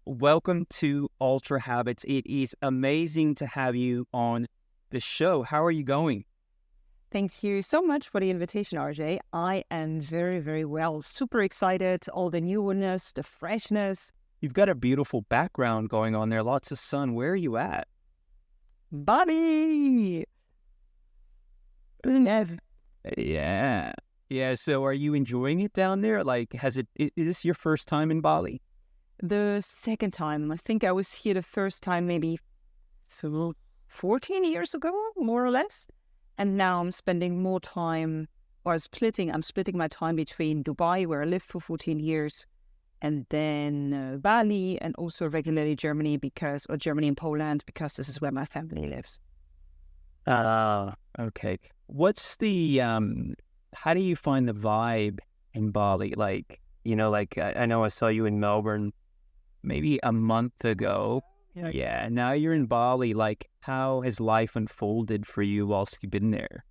welcome to Ultra Habits. It is amazing to have you on the show. How are you going? Thank you so much for the invitation, RJ. I am very, very well. Super excited. All the newness, the freshness. You've got a beautiful background going on there, lots of sun. Where are you at? Bali! Yes. Yeah. Yeah, so are you enjoying it down there? Like, is this your first time in Bali? The second time. I think I was here the first time maybe 14 years ago, more or less. And now I'm spending more time, or I'm splitting my time between Dubai, where I lived for 14 years, and then Bali, and also regularly Germany Germany and Poland, because this is where my family lives. Okay. What's how do you find the vibe in Bali? I know I saw you in Melbourne maybe a month ago. Yeah, now you're in Bali. Like, how has life unfolded for you whilst you've been there?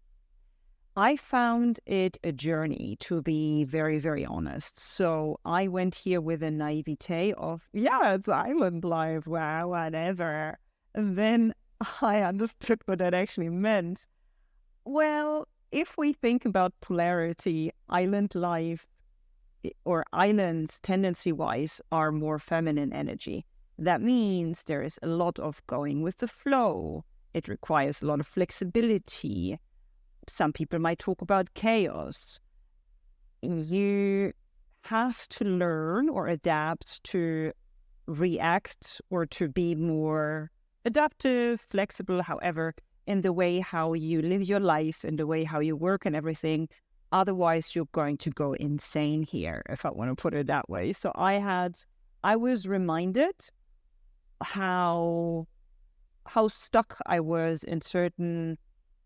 I found it a journey, to be very, very honest. So I went here with a naivete of, yeah, it's island life, wow, whatever. And then I understood what that actually meant. Well, if we think about polarity, island life or islands tendency-wise are more feminine energy. That means there is a lot of going with the flow. It requires a lot of flexibility. Some people might talk about chaos. You have to learn or adapt to react or to be more adaptive, flexible, however, in the way how you live your life, in the way how you work and everything. Otherwise, you're going to go insane here, if I want to put it that way. So I was reminded how stuck I was in certain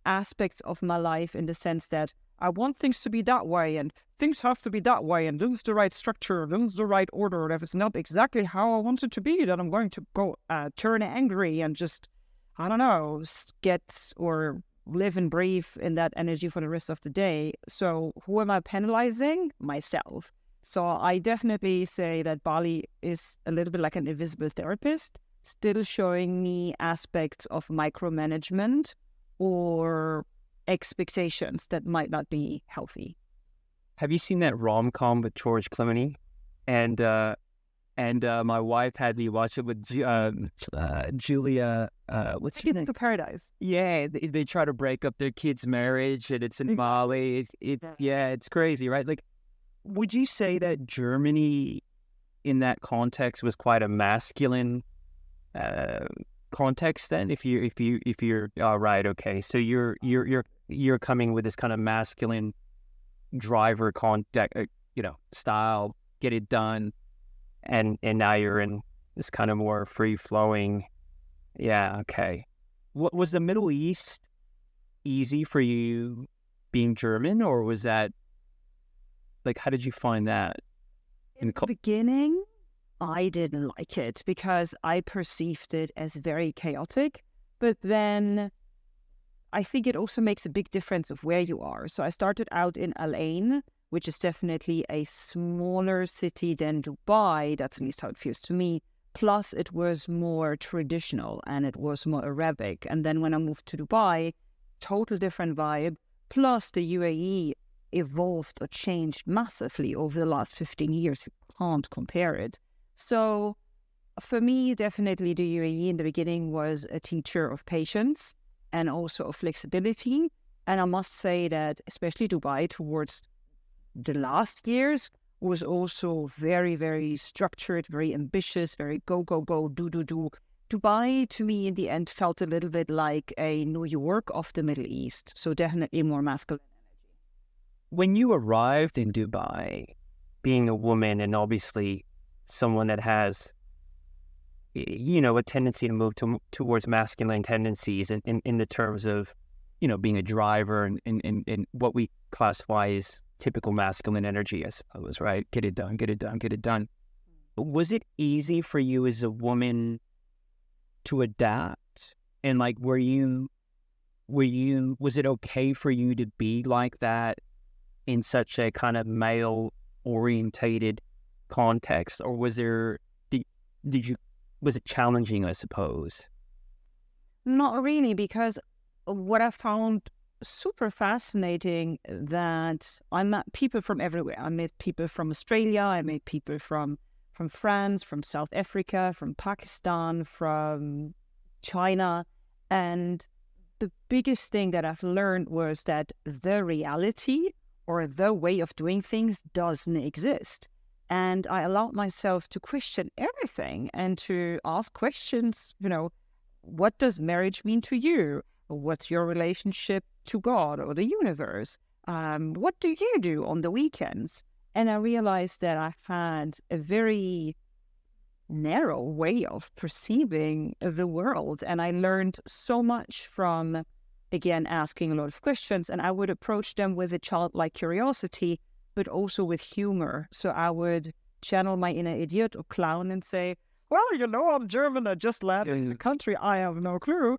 aspects of my life, in the sense that I want things to be that way and things have to be that way and this is the right structure, this is the right order. And if it's not exactly how I want it to be, then I'm going to go turn angry and just, I don't know, get or live and breathe in that energy for the rest of the day. So who am I penalizing? Myself. So I definitely say that Bali is a little bit like an invisible therapist, still showing me aspects of micromanagement or expectations that might not be healthy. Have you seen that rom-com with George Clooney? And my wife had me watch it with Julia. What's her name? The paradise. Yeah, they try to break up their kid's marriage, and it's in Bali. It's crazy, right? Like, would you say that Germany, in that context, was quite a masculine context? Then, if you're right, okay, so you're coming with this kind of masculine driver style, get it done. And now you're in this kind of more free-flowing, okay. What was the Middle East easy for you being German, or was that, like, how did you find that? In the beginning, I didn't like it because I perceived it as very chaotic. But then I think it also makes a big difference of where you are. So I started out in Al Ain, which is definitely a smaller city than Dubai. That's at least how it feels to me. Plus, it was more traditional and it was more Arabic. And then when I moved to Dubai, total different vibe. Plus, the UAE evolved or changed massively over the last 15 years. You can't compare it. So for me, definitely the UAE in the beginning was a teacher of patience and also of flexibility. And I must say that especially Dubai towards the last years was also very, very structured, very ambitious, very go, go, go, do, do, do. Dubai, to me, in the end, felt a little bit like a New York of the Middle East. So definitely more masculine energy. When you arrived in Dubai, being a woman and obviously someone that has, a tendency to move towards masculine tendencies in the terms of, being a driver and what we classify as typical masculine energy, I suppose, right? Get it done, get it done, get it done. Was it easy for you as a woman to adapt? And like, was it okay for you to be like that in such a kind of male orientated context? Or was there, was it challenging, I suppose? Not really, because what I found super fascinating that I met people from everywhere. I met people from Australia, I met people from France, from South Africa, from Pakistan, from China. And the biggest thing that I've learned was that the reality or the way of doing things doesn't exist. And I allowed myself to question everything and to ask questions, what does marriage mean to you? What's your relationship to God or the universe? What do you do on the weekends? And I realized that I had a very narrow way of perceiving the world. And I learned so much from, again, asking a lot of questions. And I would approach them with a childlike curiosity, but also with humor. So I would channel my inner idiot or clown and say, well, I'm German. I just landed in the country. I have no clue.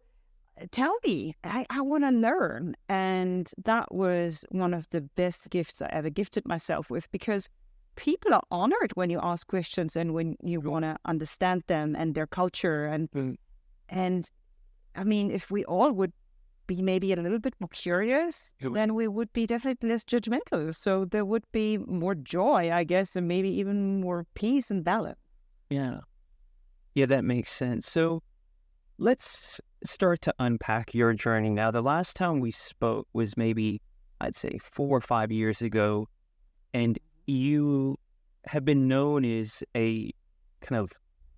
Tell me, I want to learn. And that was one of the best gifts I ever gifted myself with, because people are honored when you ask questions and when you want to understand them and their culture. And I mean, if we all would be maybe a little bit more curious, then we would be definitely less judgmental. So there would be more joy, I guess, and maybe even more peace and balance. Yeah. Yeah, that makes sense. So let's start to unpack your journey now. The last time we spoke was maybe, I'd say, 4 or 5 years ago, and you have been known as a kind of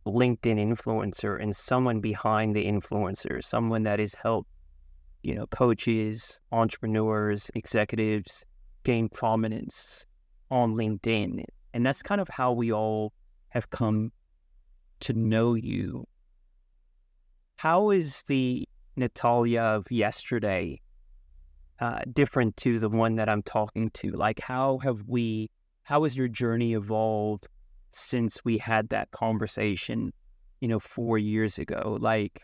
LinkedIn influencer and someone behind the influencer, someone that has helped, coaches, entrepreneurs, executives gain prominence on LinkedIn. And that's kind of how we all have come to know you. How is the Natalia of yesterday different to the one that I'm talking to? Like, how has your journey evolved since we had that conversation, 4 years ago? Like,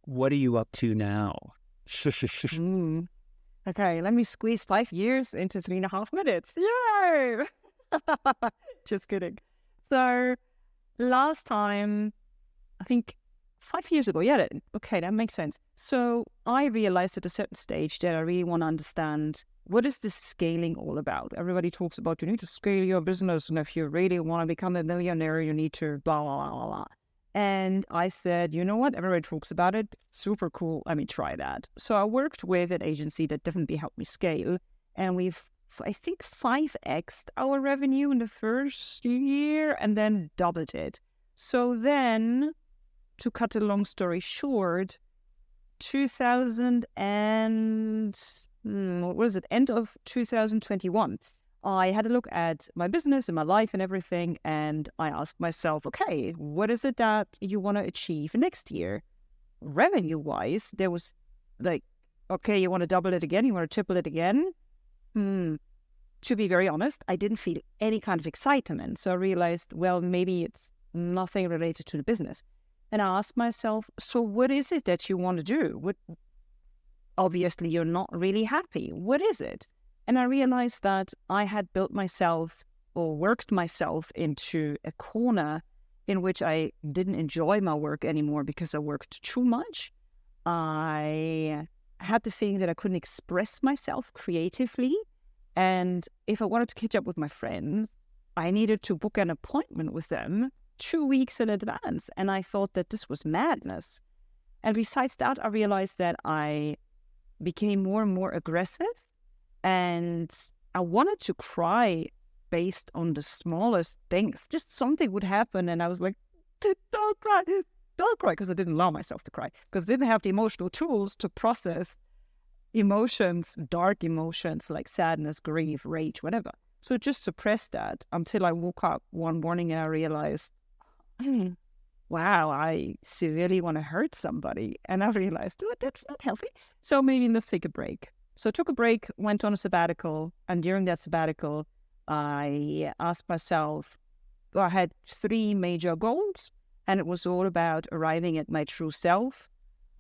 what are you up to now? Okay, let me squeeze 5 years into 3.5 minutes. Yay! Just kidding. So last time, I think 5 years ago, that makes sense. So I realized at a certain stage that I really want to understand, what is this scaling all about? Everybody talks about you need to scale your business, and if you really want to become a millionaire, you need to blah, blah, blah, blah. And I said, you know what? Everybody talks about it. Super cool. Let me try that. So I worked with an agency that definitely helped me scale. And we've, I think, 5x'd our revenue in the first year and then doubled it. So then, to cut a long story short, 2000 and, end of 2021, I had a look at my business and my life and everything, and I asked myself, okay, what is it that you want to achieve next year? Revenue-wise, there was like, okay, you want to double it again? You want to triple it again? To be very honest, I didn't feel any kind of excitement. So I realized, well, maybe it's nothing related to the business. And I asked myself, so what is it that you want to do? Obviously, you're not really happy. What is it? And I realized that I had built myself or worked myself into a corner in which I didn't enjoy my work anymore because I worked too much. I had the feeling that I couldn't express myself creatively. And if I wanted to catch up with my friends, I needed to book an appointment with them 2 weeks in advance. And I thought that this was madness. And besides that, I realized that I became more and more aggressive. And I wanted to cry based on the smallest things. Just something would happen. And I was like, don't cry, because I didn't allow myself to cry. Because I didn't have the emotional tools to process emotions, dark emotions like sadness, grief, rage, whatever. So just suppressed that until I woke up one morning and I realized, wow, I severely want to hurt somebody. And I realized, that's not healthy. So maybe let's take a break. So I took a break, went on a sabbatical, and during that sabbatical, I asked myself, I had 3 major goals, and it was all about arriving at my true self,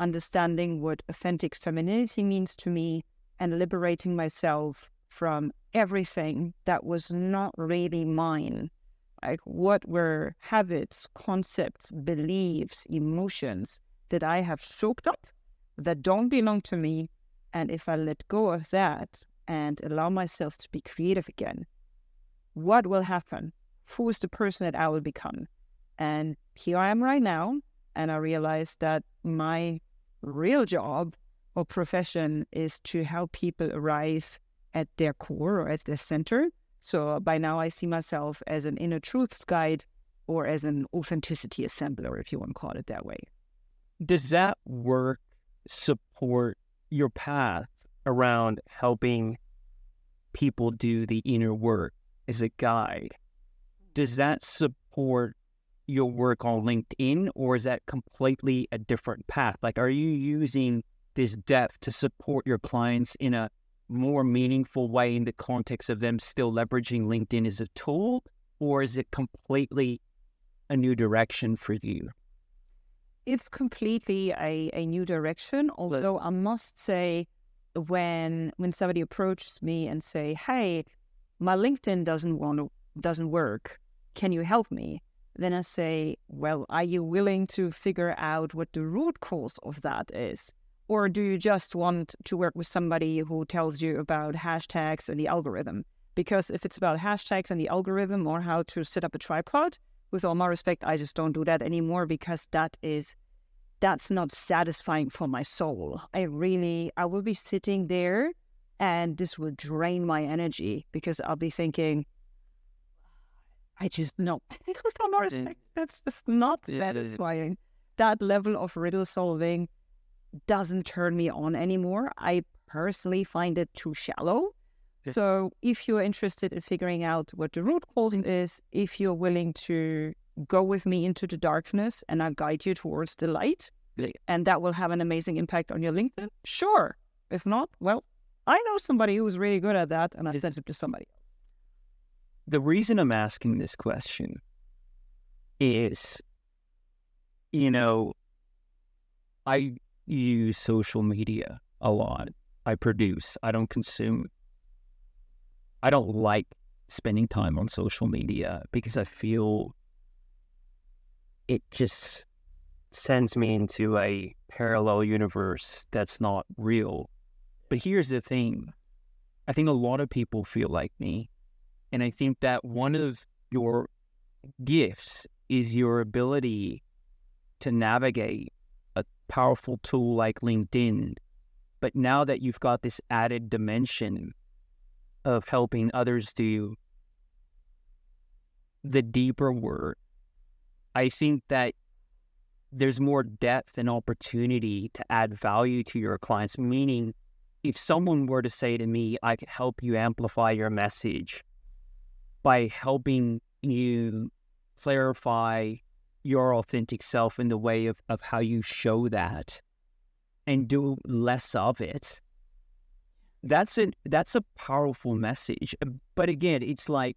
understanding what authentic femininity means to me, and liberating myself from everything that was not really mine. Like, what were habits, concepts, beliefs, emotions that I have soaked up that don't belong to me? And if I let go of that and allow myself to be creative again, what will happen? Who is the person that I will become? And here I am right now, and I realize that my real job or profession is to help people arrive at their core or at their center. So by now I see myself as an inner truths guide or as an authenticity assembler, if you want to call it that way. Does that work support your path around helping people do the inner work as a guide? Does that support your work on LinkedIn, or is that completely a different path? Like, are you using this depth to support your clients in a more meaningful way in the context of them still leveraging LinkedIn as a tool, or is it completely a new direction for you? It's completely a new direction, although I must say, when somebody approaches me and say, hey, my LinkedIn doesn't work, can you help me? Then I say, well, are you willing to figure out what the root cause of that is? Or do you just want to work with somebody who tells you about hashtags and the algorithm? Because if it's about hashtags and the algorithm or how to set up a tripod, with all my respect, I just don't do that anymore, because that's not satisfying for my soul. I will be sitting there and this will drain my energy, because I'll be thinking, I just know. With all my respect, that's just not satisfying. That level of riddle solving doesn't turn me on anymore. I personally find it too shallow. So if you're interested in figuring out what the root cause is, if you're willing to go with me into the darkness and I'll guide you towards the light, and that will have an amazing impact on your LinkedIn, sure. If not, well, I know somebody who's really good at that, and I sent it to somebody else. The reason I'm asking this question is, I use social media a lot. I produce. I don't consume. I don't like spending time on social media because I feel it just sends me into a parallel universe that's not real. But here's the thing. I think a lot of people feel like me. And I think that one of your gifts is your ability to navigate a powerful tool like LinkedIn. But now that you've got this added dimension of helping others do the deeper work, I think that there's more depth and opportunity to add value to your clients. Meaning, if someone were to say to me, I could help you amplify your message by helping you clarify your authentic self in the way of how you show that and do less of it, that's a powerful message. But again, it's like,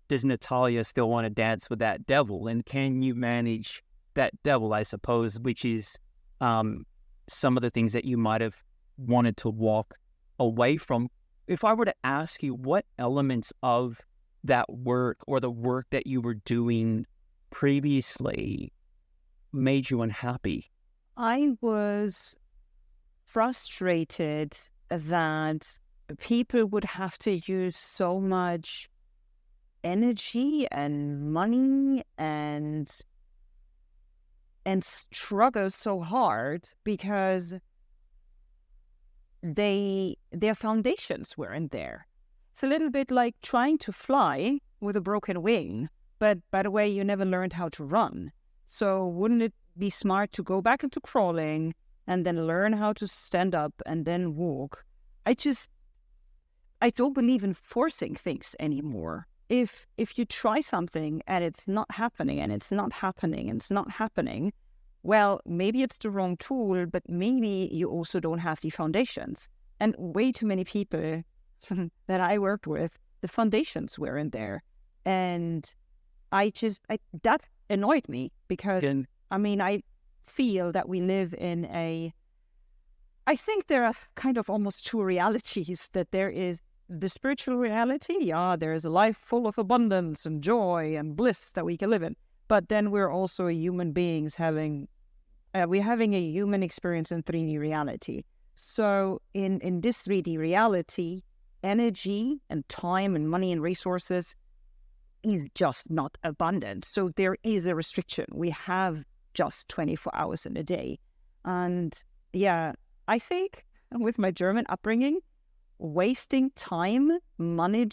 does Natalia still want to dance with that devil? And can you manage that devil, I suppose, which is some of the things that you might have wanted to walk away from. If I were to ask you what elements of that work or the work that you were doing previously made you unhappy? I was frustrated that people would have to use so much energy and money and struggle so hard because their foundations weren't there. It's a little bit like trying to fly with a broken wing, but by the way, you never learned how to run. So wouldn't it be smart to go back into crawling and then learn how to stand up and then walk? I don't believe in forcing things anymore. If you try something and it's not happening and it's not happening and it's not happening, well, maybe it's the wrong tool, but maybe you also don't have the foundations. And way too many people that I worked with, the foundations weren't there. And that annoyed me because, I feel that we live in I think there are kind of almost two realities, that there is the spiritual reality, yeah, there's a life full of abundance and joy and bliss that we can live in. But then we're also human beings we're having a human experience in 3D reality. So in this 3D reality, energy and time and money and resources is just not abundant. So there is a restriction. We have just 24 hours in a day. And yeah, I think with my German upbringing, wasting time, money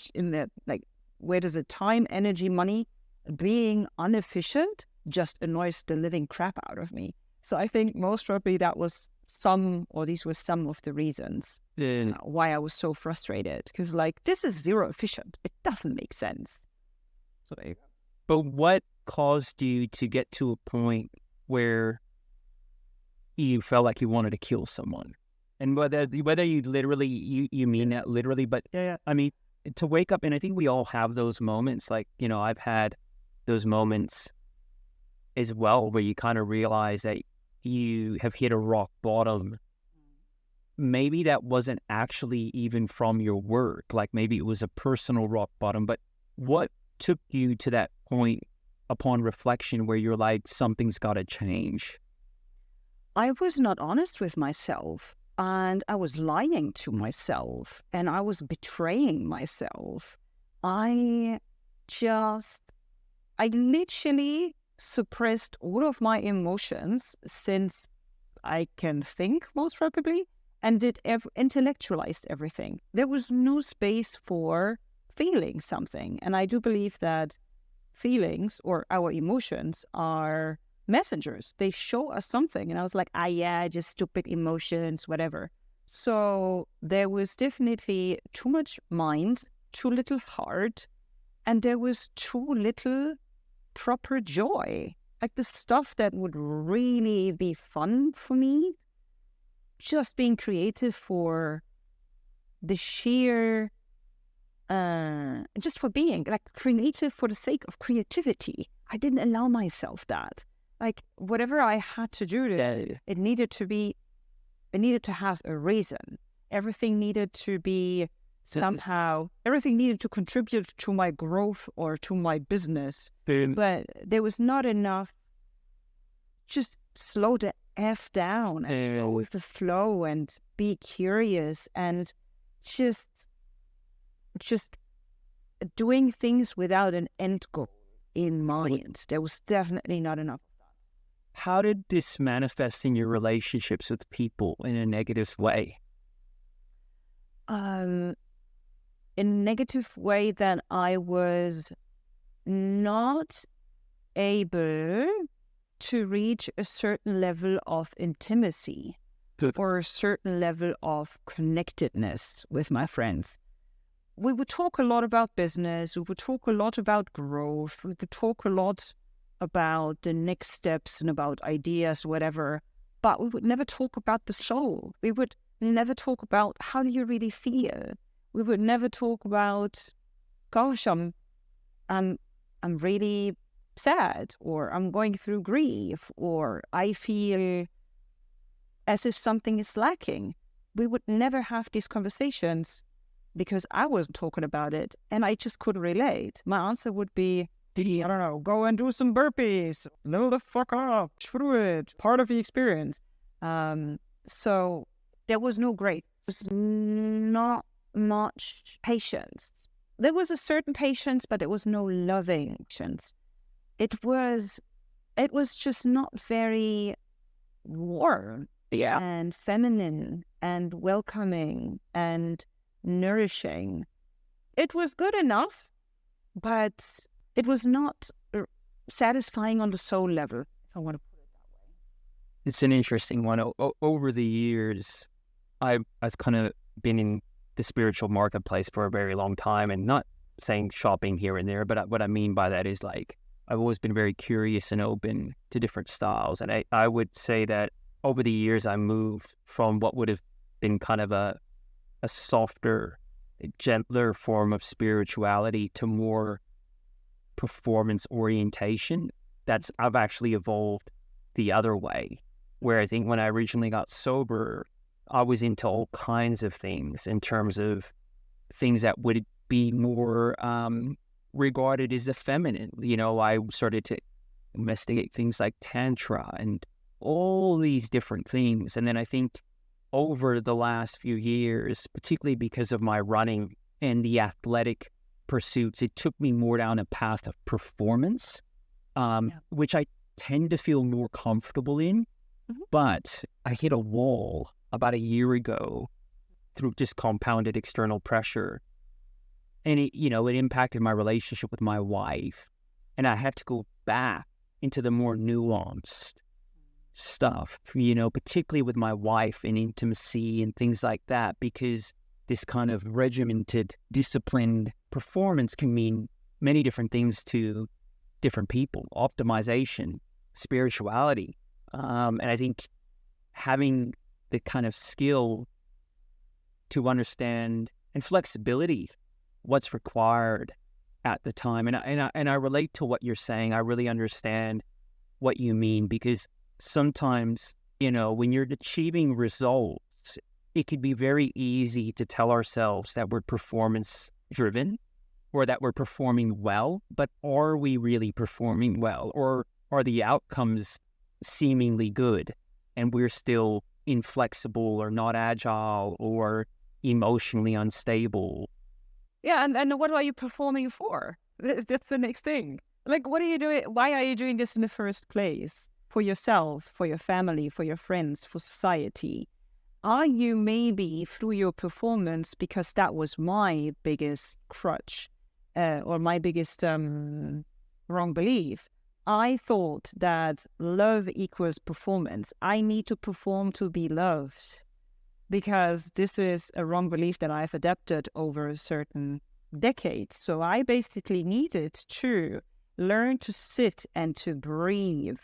where does the time, energy, money, being inefficient just annoys the living crap out of me. So I think most probably these were some of the reasons why I was so frustrated. Because this is zero efficient. It doesn't make sense. So there you go. But what caused you to get to a point where you felt like you wanted to kill someone? And whether you literally, you mean that literally, but yeah. I mean, to wake up, and I think we all have those moments, I've had those moments as well, where you kind of realize that you have hit a rock bottom. Maybe that wasn't actually even from your work, maybe it was a personal rock bottom, but what took you to that point upon reflection where you're like, something's got to change? I was not honest with myself. And I was lying to myself and I was betraying myself. I literally suppressed all of my emotions since I can think, most probably, and intellectualized everything. There was no space for feeling something. And I do believe that feelings or our emotions are messengers. They show us something. And I was like, just stupid emotions, whatever. So there was definitely too much mind, too little heart, and there was too little proper joy. The stuff that would really be fun for me, just being creative for the sheer, just for being creative for the sake of creativity. I didn't allow myself that. Whatever I had to do, it needed to have a reason. Everything needed to be everything needed to contribute to my growth or to my business. But there was not enough, just slow the F down and go with the flow and be curious and just doing things without an end goal in mind. There was definitely not enough. How did this manifest in your relationships with people in a negative way? In a negative way that I was not able to reach a certain level of intimacy or a certain level of connectedness with my friends. We would talk a lot about business. We would talk a lot about growth. We would talk a lot about the next steps and about ideas, whatever, but we would never talk about the soul. We would never talk about how do you really feel. We would never talk about, gosh, I'm really sad, or I'm going through grief, or I feel as if something is lacking. We would never have these conversations because I wasn't talking about it and I just couldn't relate. My answer would be, I don't know, go and do some burpees, level the fuck up, through it, part of the experience. So there was no grace. There was not much patience. There was a certain patience, but there was no loving patience. It was just not very warm and feminine and welcoming and nourishing. It was good enough, but it was not satisfying on the soul level, if I want to put it that way. It's an interesting one. Over the years, I've kind of been in the spiritual marketplace for a very long time, and not saying shopping here and there, but what I mean by that is I've always been very curious and open to different styles. And I would say that over the years, I moved from what would have been kind of a softer, gentler form of spirituality to more performance orientation. I've actually evolved the other way, where I think when I originally got sober, I was into all kinds of things in terms of things that would be more regarded as effeminate. I started to investigate things like Tantra and all these different things. And then I think over the last few years, particularly because of my running and the athletic pursuits, it took me more down a path of performance, which I tend to feel more comfortable in. Mm-hmm. But I hit a wall about a year ago through just compounded external pressure. And it impacted my relationship with my wife. And I had to go back into the more nuanced stuff, particularly with my wife and intimacy and things like that, because this kind of regimented, disciplined performance can mean many different things to different people: optimization, spirituality. And I think having the kind of skill to understand and flexibility, what's required at the time. And I relate to what you're saying. I really understand what you mean, because sometimes, when you're achieving results, it could be very easy to tell ourselves that we're performance driven or that we're performing well, but are we really performing well? Or are the outcomes seemingly good and we're still inflexible or not agile or emotionally unstable? Yeah, and what are you performing for? That's the next thing. Like, what are you doing? Why are you doing this in the first place? For yourself, for your family, for your friends, for society? Are you maybe through your performance, because that was my biggest crutch or my biggest wrong belief? I thought that love equals performance. I need to perform to be loved, because this is a wrong belief that I've adapted over certain decades. So I basically needed to learn to sit and to breathe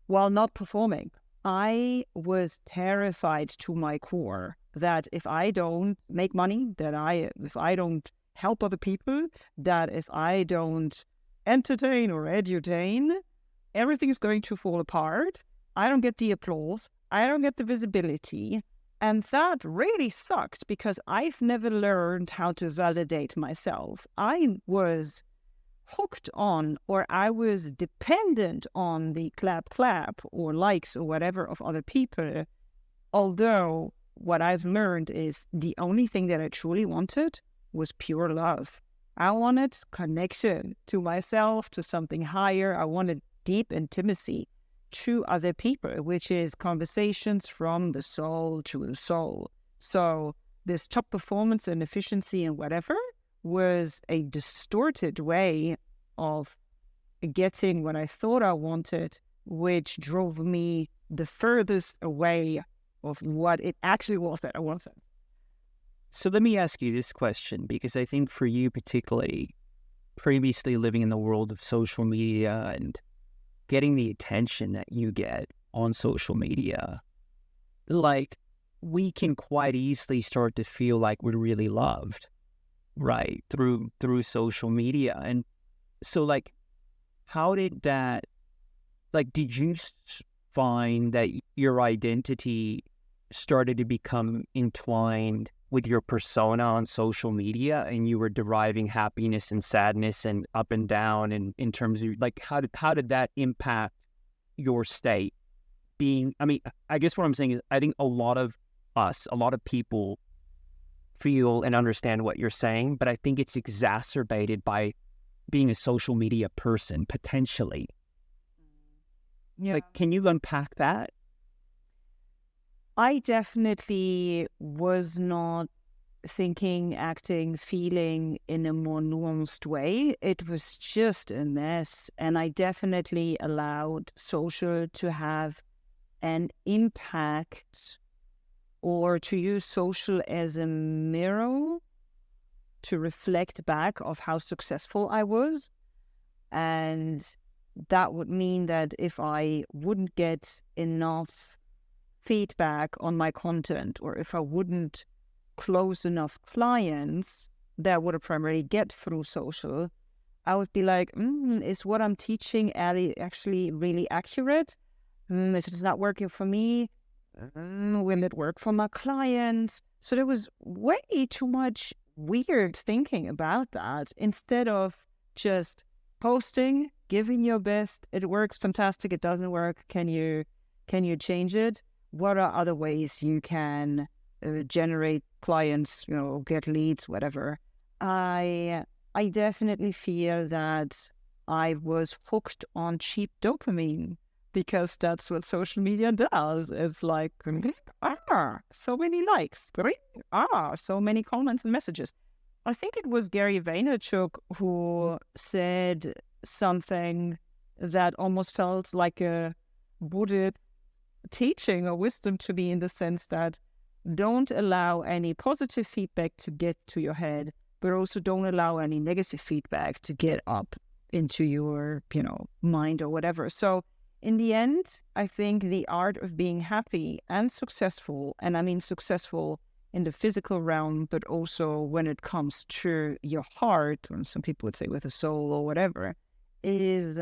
while not performing. I was terrified to my core that if I don't make money, if I don't help other people, that if I don't entertain or edutain, everything is going to fall apart. I don't get the applause. I don't get the visibility. And that really sucked, because I've never learned how to validate myself. I was hooked on, or I was dependent on the clap or likes or whatever of other people. Although what I've learned is the only thing that I truly wanted was pure love. I wanted connection to myself, to something higher. I wanted deep intimacy to other people, which is conversations from the soul to the soul. So this top performance and efficiency and whatever was a distorted way of getting what I thought I wanted, which drove me the furthest away of what it actually was that I wanted. So let me ask you this question, because I think for you particularly, previously living in the world of social media and getting the attention that you get on social media, like, we can quite easily start to feel like we're really loved, right, through social media. And so, like, how did that, like, did you find that your identity started to become entwined with your persona on social media, and you were deriving happiness and sadness and up and down, and in terms of, like, how did that impact your state? I guess what I'm saying is, I think a lot of people feel and understand what you're saying, but I think it's exacerbated by being a social media person, potentially. Yeah. Like, can you unpack that? I definitely was not thinking, acting, feeling in a more nuanced way. It was just a mess. And I definitely allowed social to have an impact, or to use social as a mirror to reflect back of how successful I was. And that would mean that if I wouldn't get enough feedback on my content, or if I wouldn't close enough clients that I would have primarily get through social, I would be like, is what I'm teaching actually really accurate? If it's not working for me, will it work for my clients? So there was way too much weird thinking about that. Instead of just posting, giving your best, it works fantastic, it doesn't work, can you change it? What are other ways you can generate clients, get leads, whatever? I definitely feel that I was hooked on cheap dopamine, because that's what social media does. It's like, so many likes, so many comments and messages. I think it was Gary Vaynerchuk who said something that almost felt like a Buddhist teaching or wisdom to me, in the sense that don't allow any positive feedback to get to your head, but also don't allow any negative feedback to get up into your, mind or whatever. So in the end, I think the art of being happy and successful, and I mean successful in the physical realm, but also when it comes to your heart, or some people would say with the soul or whatever, is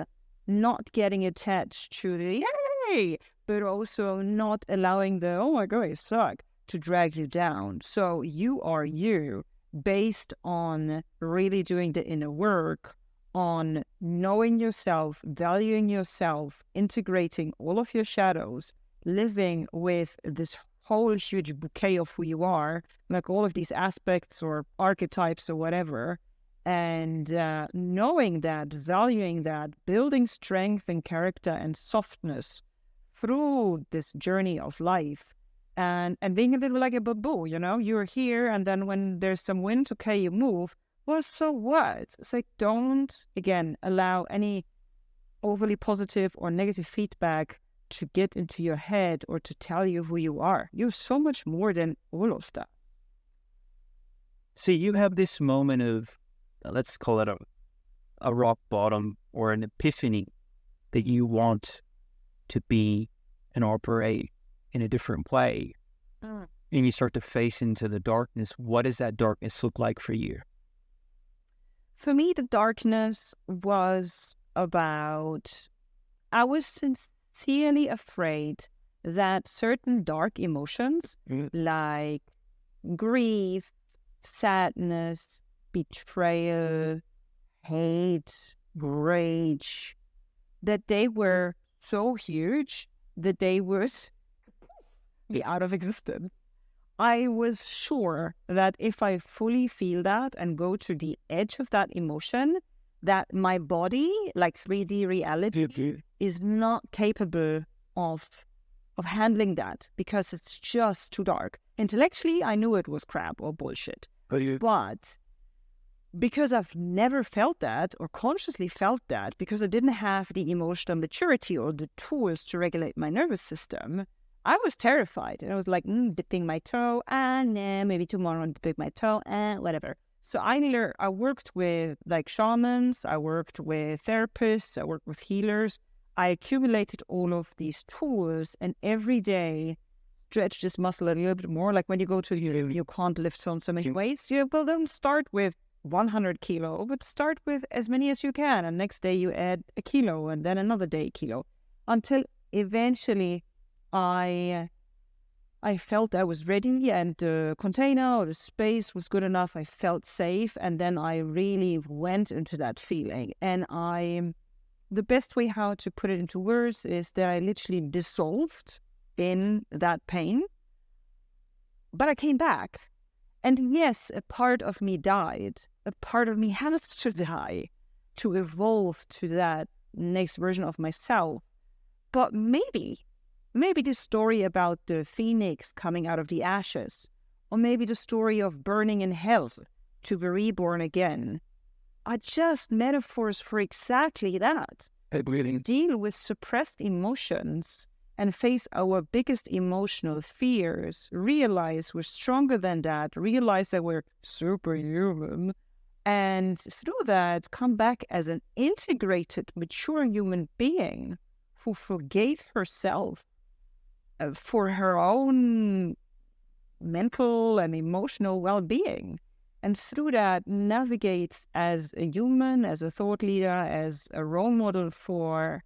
not getting attached to the yay, but also not allowing the, oh my God, I suck, to drag you down. So you are you, based on really doing the inner work, on knowing yourself, valuing yourself, integrating all of your shadows, living with this whole huge bouquet of who you are, like all of these aspects or archetypes or whatever, and knowing that, valuing that, building strength and character and softness through this journey of life, and being a little like a baboo, you're here, and then when there's some wind, okay, you move. Well, so what? It's like, don't, again, allow any overly positive or negative feedback to get into your head or to tell you who you are. You're so much more than all of that. So you have this moment of, let's call it a rock bottom or an epiphany, that you want to be and operate in a different way. And you start to face into the darkness. What does that darkness look like for you? For me, the darkness was about, I was sincerely afraid that certain dark emotions like grief, sadness, betrayal, hate, rage, that they were so huge that they would be out of existence. I was sure that if I fully feel that and go to the edge of that emotion, that my body, like 3D reality, is not capable of handling that, because it's just too dark. Intellectually, I knew it was crap or bullshit. But because I've never felt that or consciously felt that, because I didn't have the emotional maturity or the tools to regulate my nervous system, I was terrified. And I was like, dipping my toe, nah, maybe tomorrow I'll dip my toe, whatever. So I worked with like shamans, I worked with therapists, I worked with healers. I accumulated all of these tools, and every day stretch this muscle a little bit more. Like when you go to you can't lift so many weights, well, don't start with 100 kilo, but start with as many as you can. And next day you add a kilo, and then another day a kilo, until eventually I felt I was ready, and the container or the space was good enough. I felt safe, and then I really went into that feeling. And the best way how to put it into words is that I literally dissolved in that pain, but I came back. And yes, a part of me died. A part of me has to die to evolve to that next version of myself. But maybe the story about the phoenix coming out of the ashes, or maybe the story of burning in hell to be reborn again, are just metaphors for exactly that. Deal with suppressed emotions and face our biggest emotional fears, realize we're stronger than that, realize that we're superhuman, and through that come back as an integrated, mature human being who forgave herself for her own mental and emotional well-being, and through that navigates as a human, as a thought leader, as a role model for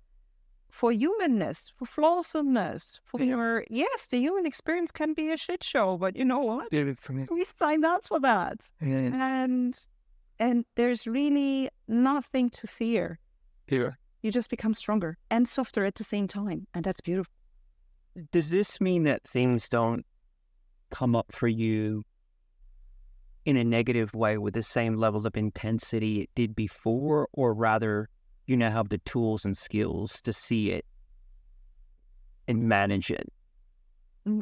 for humanness, for flawsomeness, yes, the human experience can be a shit show, but you know what? We signed up for that. And there's really nothing to fear. Here. You just become stronger and softer at the same time. And that's beautiful. Does this mean that things don't come up for you in a negative way with the same level of intensity it did before, or rather you now have the tools and skills to see it and manage it?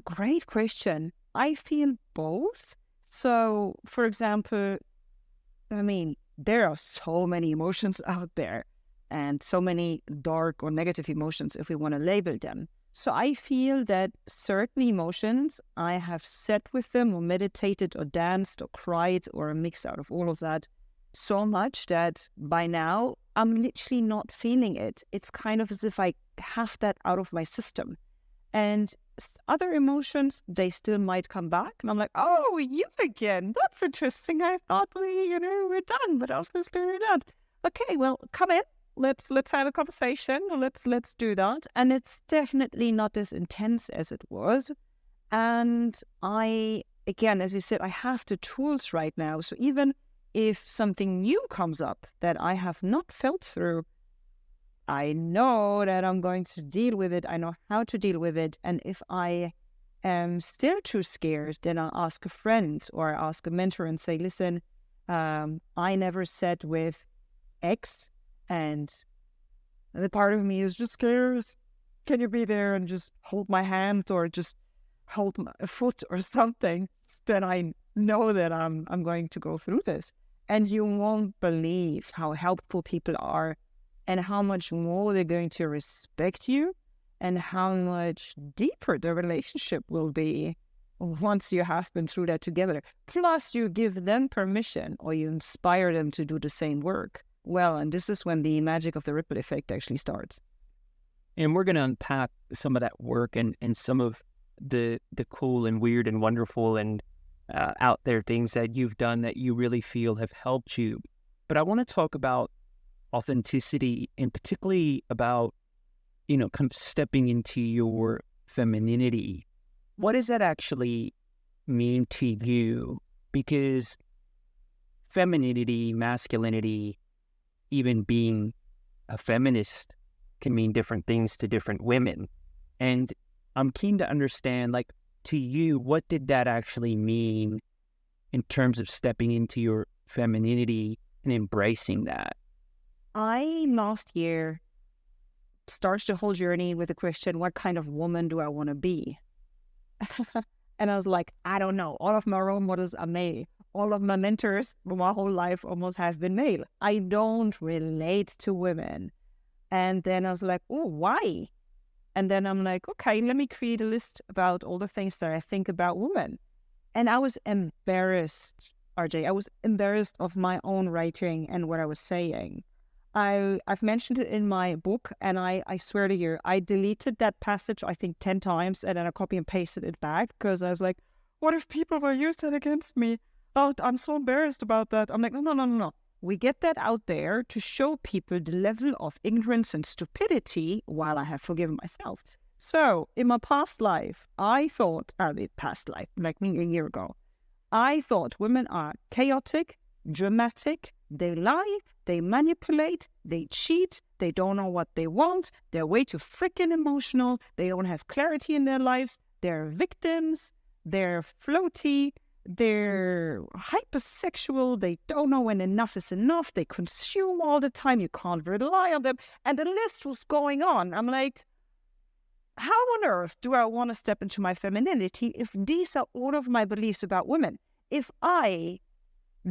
Great question. I feel both. So, for example, I mean, there are so many emotions out there and so many dark or negative emotions if we want to label them. So I feel that certain emotions, I have sat with them or meditated or danced or cried or a mix out of all of that so much that by now I'm literally not feeling it. It's kind of as if I have that out of my system. And other emotions, they still might come back. And I'm like, oh, you again. That's interesting. I thought we're done, but obviously we're not. Okay, well, come in. Let's have a conversation. Let's do that. And it's definitely not as intense as it was. And I, again, as you said, I have the tools right now. So even if something new comes up that I have not felt through, I know that I'm going to deal with it. I know how to deal with it. And if I am still too scared, then I'll ask a friend or ask a mentor and say, listen, I never sat with X, and the part of me is just scared. Can you be there and just hold my hand or just hold my foot or something? Then I know that I'm going to go through this. And you won't believe how helpful people are and how much more they're going to respect you and how much deeper the relationship will be once you have been through that together. Plus, you give them permission or you inspire them to do the same work. Well, and this is when the magic of the ripple effect actually starts. And we're going to unpack some of that work and some of the cool and weird and wonderful and out there things that you've done that you really feel have helped you. But I want to talk about authenticity and particularly about, kind of stepping into your femininity. What does that actually mean to you? Because femininity, masculinity, even being a feminist can mean different things to different women. And I'm keen to understand, to you, what did that actually mean in terms of stepping into your femininity and embracing that? I, last year, started the whole journey with the question, what kind of woman do I want to be? And I was like, I don't know. All of my role models are male. All of my mentors for my whole life almost have been male. I don't relate to women. And then I was like, oh, why? And then I'm like, okay, let me create a list about all the things that I think about women. And I was embarrassed, RJ. I was embarrassed of my own writing and what I was saying. I've mentioned it in my book, and I swear to you, I deleted that passage, I think, 10 times, and then I copy and pasted it back because I was like, what if people will use that against me? Oh, I'm so embarrassed about that. I'm like, no. We get that out there to show people the level of ignorance and stupidity while I have forgiven myself. So, in my past life, I thought, like me a year ago, I thought women are chaotic, dramatic, they lie, they manipulate, they cheat, they don't know what they want, they're way too freaking emotional, they don't have clarity in their lives, they're victims, they're floaty, they're hypersexual, they don't know when enough is enough, they consume all the time, you can't rely on them, and the list was going on. I'm like, how on earth do I want to step into my femininity if these are all of my beliefs about women? If I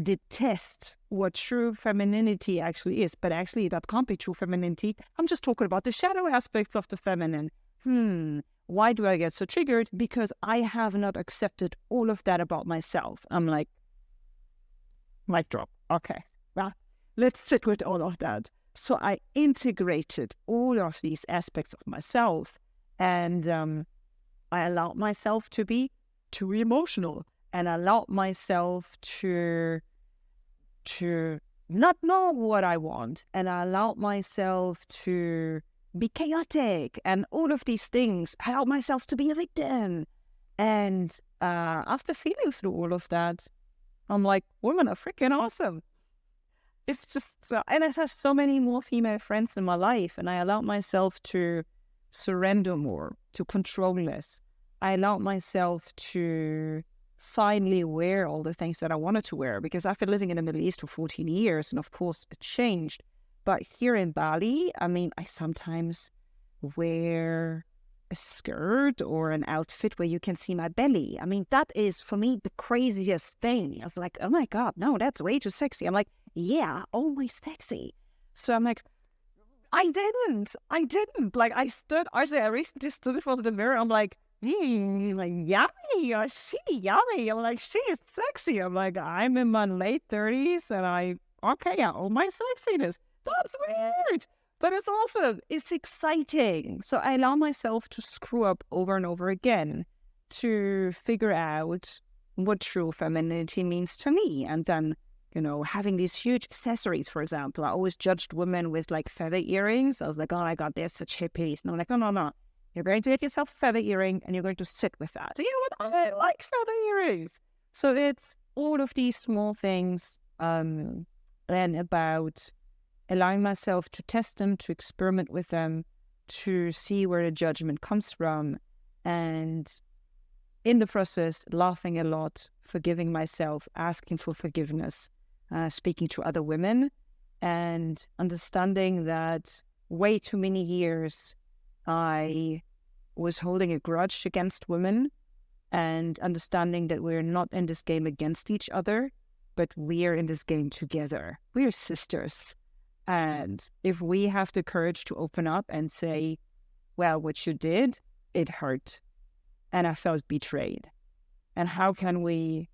detest what true femininity actually is, but actually that can't be true femininity, I'm just talking about the shadow aspects of the feminine. Why do I get so triggered? Because I have not accepted all of that about myself. I'm like, mic drop. Okay, well, let's sit with all of that. So I integrated all of these aspects of myself, and I allowed myself to be too emotional, and allowed myself to not know what I want, and I allowed myself to be chaotic and all of these things. I allowed myself to be a victim. And after feeling through all of that, I'm like, women are freaking awesome. It's just, and I have so many more female friends in my life, and I allowed myself to surrender more, to control less. I allowed myself to silently wear all the things that I wanted to wear, because I've been living in the Middle East for 14 years, and of course it changed. But here in Bali, I mean, I sometimes wear a skirt or an outfit where you can see my belly. I mean, that is for me the craziest thing. I was like, oh my God, no, that's way too sexy. I'm like, yeah, always sexy. So I'm like, I didn't. Like, I recently stood in front of the mirror. I'm like, like, yummy, or she yummy. I'm like, she is sexy. I'm like, I'm in my late 30s and I own my sexiness. That's weird. But it's exciting. So I allow myself to screw up over and over again to figure out what true femininity means to me. And then, having these huge accessories, for example. I always judged women with like feather earrings. I was like, oh my God, they're such hippies. And I'm like, no. You're going to get yourself a feather earring and you're going to sit with that. You know what? I like feather earrings. So it's all of these small things and about allowing myself to test them, to experiment with them, to see where the judgment comes from, and in the process, laughing a lot, forgiving myself, asking for forgiveness, speaking to other women, and understanding that way too many years I was holding a grudge against women, and understanding that we're not in this game against each other, but we're in this game together. We're sisters. And if we have the courage to open up and say, well, what you did, it hurt. And I felt betrayed. And how can we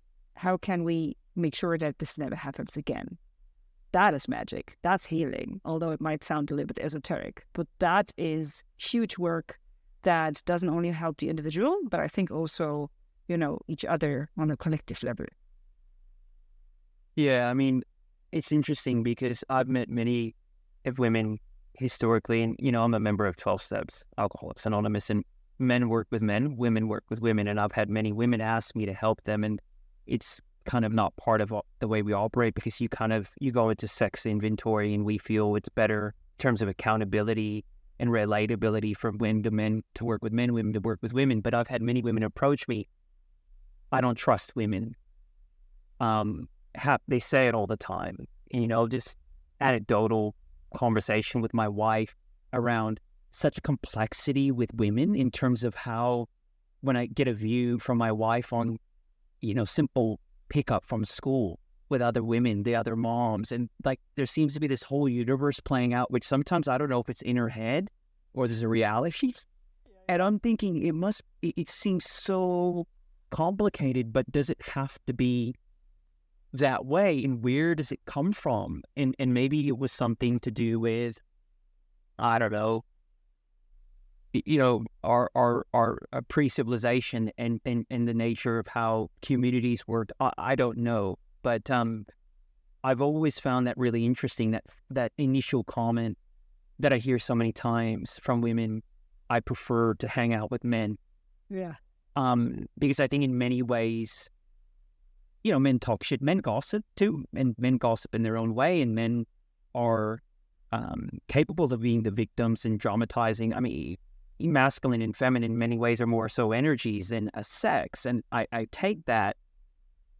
make sure that this never happens again? That is magic. That's healing, although it might sound a little bit esoteric. But that is huge work that doesn't only help the individual, but I think also, each other on a collective level. Yeah, I mean, it's interesting because I've met many of women historically, and, I'm a member of 12 Steps, Alcoholics Anonymous, and men work with men, women work with women, and I've had many women ask me to help them, and it's kind of not part of the way we operate, because you go into sex inventory, and we feel it's better in terms of accountability and relatability for men to work with men, women to work with women. But I've had many women approach me, I don't trust women. They say it all the time, just anecdotal conversation with my wife around such complexity with women in terms of how, when I get a view from my wife on, simple pickup from school with other women, the other moms, and like there seems to be this whole universe playing out, which sometimes I don't know if it's in her head or there's a reality. And I'm thinking it seems so complicated, but does it have to be that way, and where does it come from? And maybe it was something to do with, I don't know, our pre-civilization and the nature of how communities worked. I don't know, but I've always found that really interesting, that initial comment that I hear so many times from women, I prefer to hang out with men. Yeah. Because I think in many ways, men talk shit, men gossip too, and men gossip in their own way, and men are capable of being the victims and dramatizing. I mean, masculine and feminine in many ways are more so energies than a sex, and I take that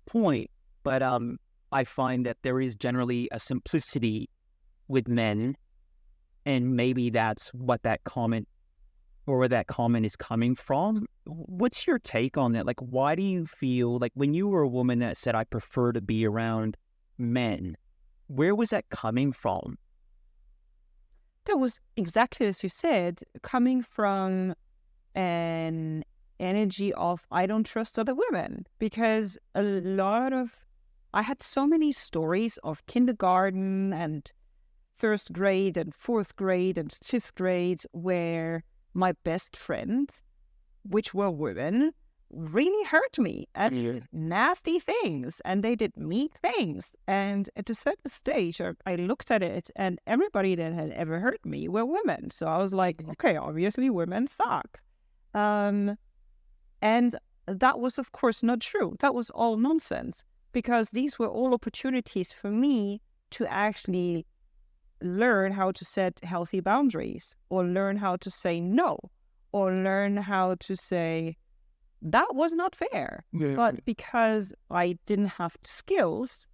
point, but I find that there is generally a simplicity with men, and maybe that's what that comment or where that comment is coming from. What's your take on that? Like, why do you feel like when you were a woman that said, I prefer to be around men, where was that coming from? That was exactly as you said, coming from an energy of, I don't trust other women, because I had so many stories of kindergarten and first grade and fourth grade and fifth grade where my best friends, which were women, really hurt me and did nasty things, and they did mean things. And at a certain stage, I looked at it, and everybody that had ever hurt me were women. So I was like, okay, obviously women suck. And that was, of course, not true. That was all nonsense, because these were all opportunities for me to actually learn how to set healthy boundaries, or learn how to say no, or learn how to say, that was not fair. Yeah. But because I didn't have the skills,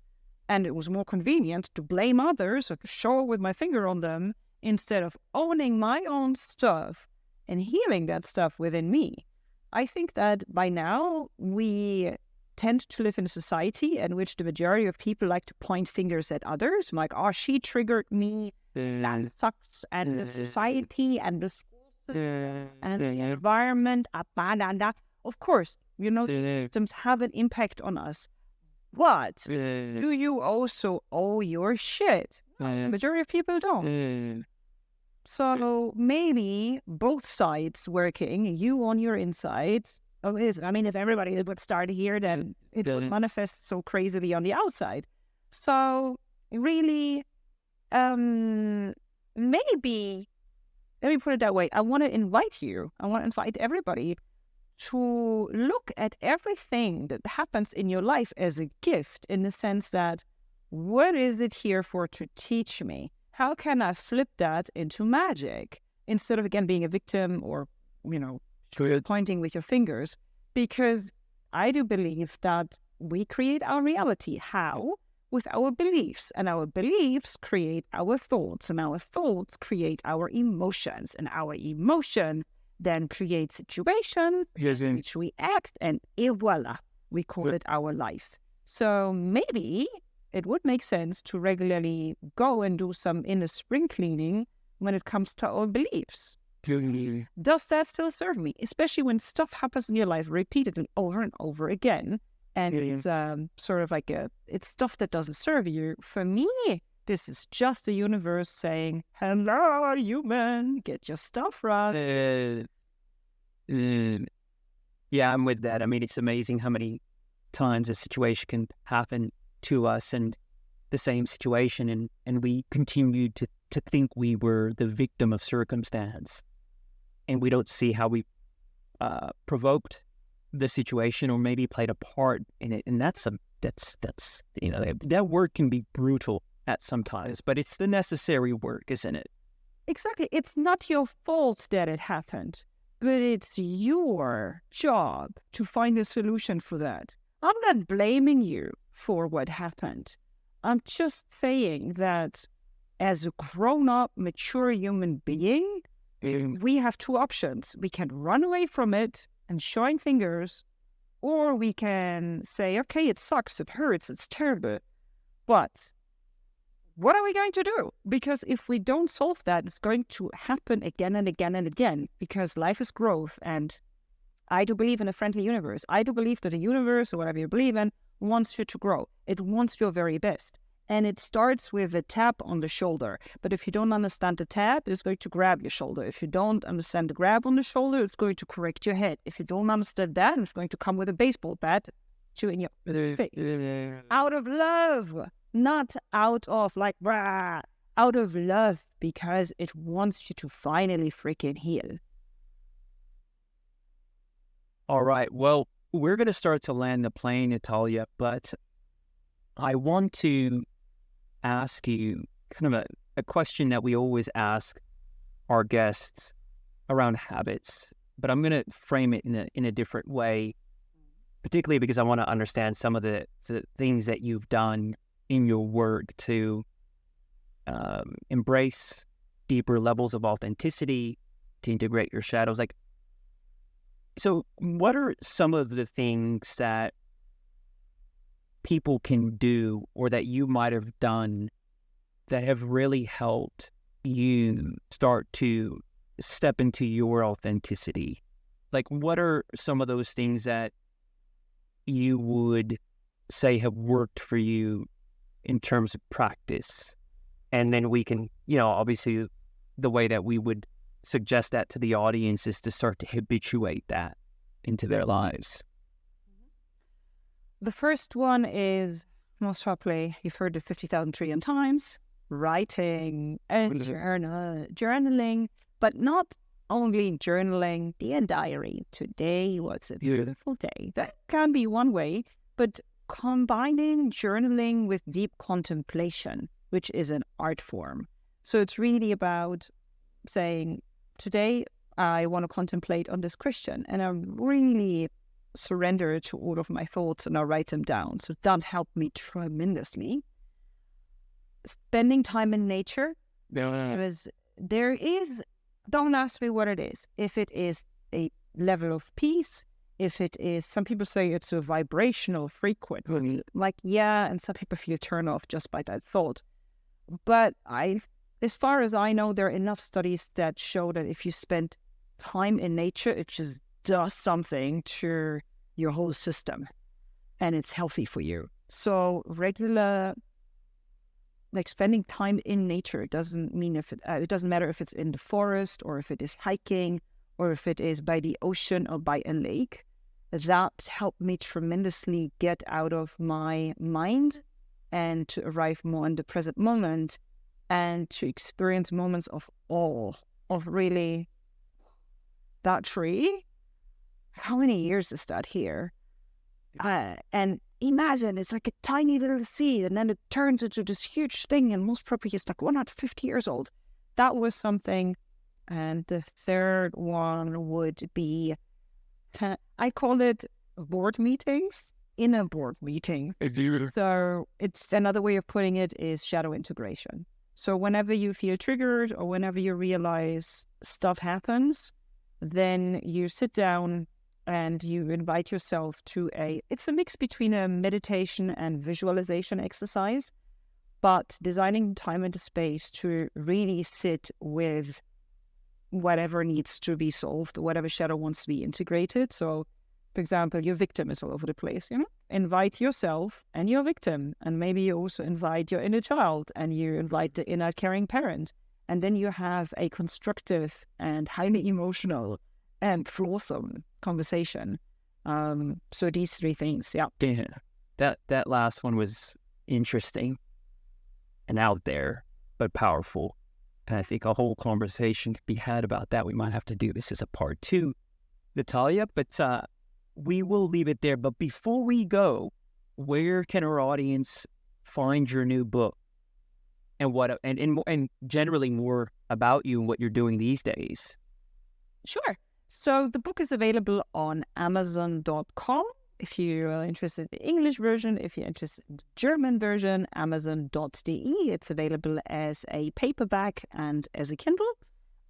and it was more convenient to blame others or to show with my finger on them instead of owning my own stuff and healing that stuff within me, I think that by now we tend to live in a society in which the majority of people like to point fingers at others, like, oh, she triggered me, that sucks, and the society and the school system and the environment, of course, systems have an impact on us. But do you also owe your shit? The majority of people don't. So maybe both sides working, you on your inside. If everybody would start here, then it would manifest so crazily on the outside. So really, maybe, let me put it that way. I want to invite everybody to look at everything that happens in your life as a gift, in the sense that, what is it here for to teach me? How can I flip that into magic instead of, again, being a victim or, pointing with your fingers? Because I do believe that we create our reality. How? With our beliefs. And our beliefs create our thoughts. And our thoughts create our emotions. And our emotions then create situations in which we act. And voila, we call it our life. So maybe it would make sense to regularly go and do some inner spring cleaning when it comes to our beliefs. Does that still serve me? Especially when stuff happens in your life repeatedly over and over again. And it's sort of like it's stuff that doesn't serve you. For me, this is just the universe saying, hello, human, get your stuff right. Yeah, I'm with that. I mean, it's amazing how many times a situation can happen to us, and the same situation, and we continue to think we were the victim of circumstance, and we don't see how we provoked the situation or maybe played a part in it. And that's that work can be brutal at sometimes, but it's the necessary work, isn't it? Exactly. It's not your fault that it happened, but it's your job to find a solution for that. I'm not blaming you for what happened. I'm just saying that as a grown-up, mature human being, we have two options. We can run away from it and showing fingers, or we can say, okay, it sucks, it hurts, it's terrible, but what are we going to do? Because if we don't solve that, it's going to happen again and again and again, because life is growth, and I do believe in a friendly universe. I do believe that the universe, or whatever you believe in, wants you to grow. It wants your very best. And it starts with a tap on the shoulder. But if you don't understand the tap, it's going to grab your shoulder. If you don't understand the grab on the shoulder, it's going to correct your head. If you don't understand that, it's going to come with a baseball bat to in your face. Out of love, not out of like, rah, out of love, because it wants you to finally freaking heal. All right. Well, we're going to start to land the plane, Natalia, but I want to ask you kind of a question that we always ask our guests around habits, but I'm going to frame it in a different way, particularly because I want to understand some of the things that you've done in your work to embrace deeper levels of authenticity, to integrate your shadows. So what are some of the things that people can do, or that you might have done, that have really helped you start to step into your authenticity? What are some of those things that you would say have worked for you in terms of practice? And then we can, obviously the way that we would suggest that to the audience is to start to habituate that. into their lives? The first one is, most probably, you've heard it 50,000 trillion times, writing and journaling, but not only journaling, the diary. Today was a beautiful day. That can be one way, but combining journaling with deep contemplation, which is an art form. So it's really about saying, today I want to contemplate on this question, and I really surrender to all of my thoughts and I write them down. So that helped me tremendously. Spending time in nature, because there is, don't ask me what it is. If it is a level of peace, if it is, some people say it's a vibrational frequent, like, yeah, and some people feel turned off just by that thought. But as far as I know, there are enough studies that show that if you spend time in nature, it just does something to your whole system and it's healthy for you. So regular, like spending time in nature doesn't mean it doesn't matter if it's in the forest or if it is hiking or if it is by the ocean or by a lake. That helped me tremendously get out of my mind and to arrive more in the present moment and to experience moments of awe, of really, that tree, how many years is that here? And imagine it's like a tiny little seed and then it turns into this huge thing and most probably it's like 150 years old. That was something. And the third one would be, I call it board meetings, inner board meetings. So it's another way of putting it is shadow integration. So whenever you feel triggered or whenever you realize stuff happens, then you sit down and you invite yourself to it's a mix between a meditation and visualization exercise, but designing time and space to really sit with whatever needs to be solved, whatever shadow wants to be integrated. So, for example, your victim is all over the place, Invite yourself and your victim, and maybe you also invite your inner child and you invite the inner caring parent. And then you have a constructive and highly emotional and flawsome conversation. So these three things, yeah. That last one was interesting and out there, but powerful. And I think a whole conversation could be had about that. We might have to do this as a part 2, Natalia, but we will leave it there. But before we go, where can our audience find your new book? And what and generally more about you and what you're doing these days? Sure. So the book is available on Amazon.com. If you're interested in the English version, if you're interested in the German version, Amazon.de. It's available as a paperback and as a Kindle.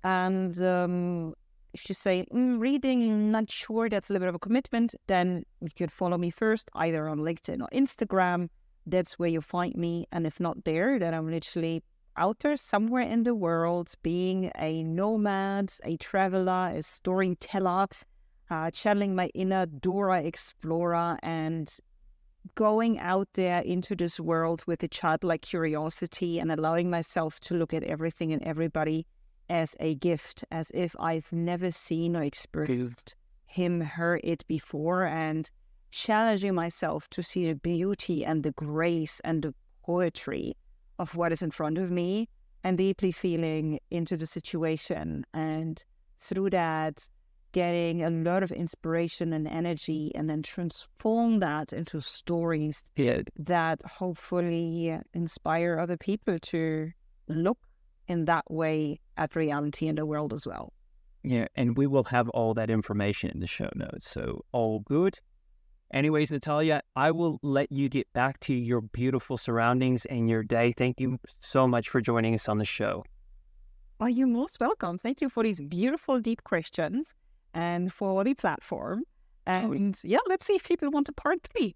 And if you say, reading, not sure, that's a little bit of a commitment, then you could follow me first, either on LinkedIn or Instagram. That's where you'll find me. And if not there, then I'm literally out there somewhere in the world, being a nomad, a traveler, a storyteller, channeling my inner Dora Explorer and going out there into this world with a childlike curiosity and allowing myself to look at everything and everybody as a gift, as if I've never seen or experienced him, her, it before, and challenging myself to see the beauty and the grace and the poetry of what is in front of me and deeply feeling into the situation. And through that, getting a lot of inspiration and energy and then transform that into stories that hopefully inspire other people to look in that way at reality in the world as well. Yeah, and we will have all that information in the show notes, so all good. Anyways, Natalia, I will let you get back to your beautiful surroundings and your day. Thank you so much for joining us on the show. Oh, you're most welcome. Thank you for these beautiful, deep questions and for the platform. And yeah, let's see if people want a part 3.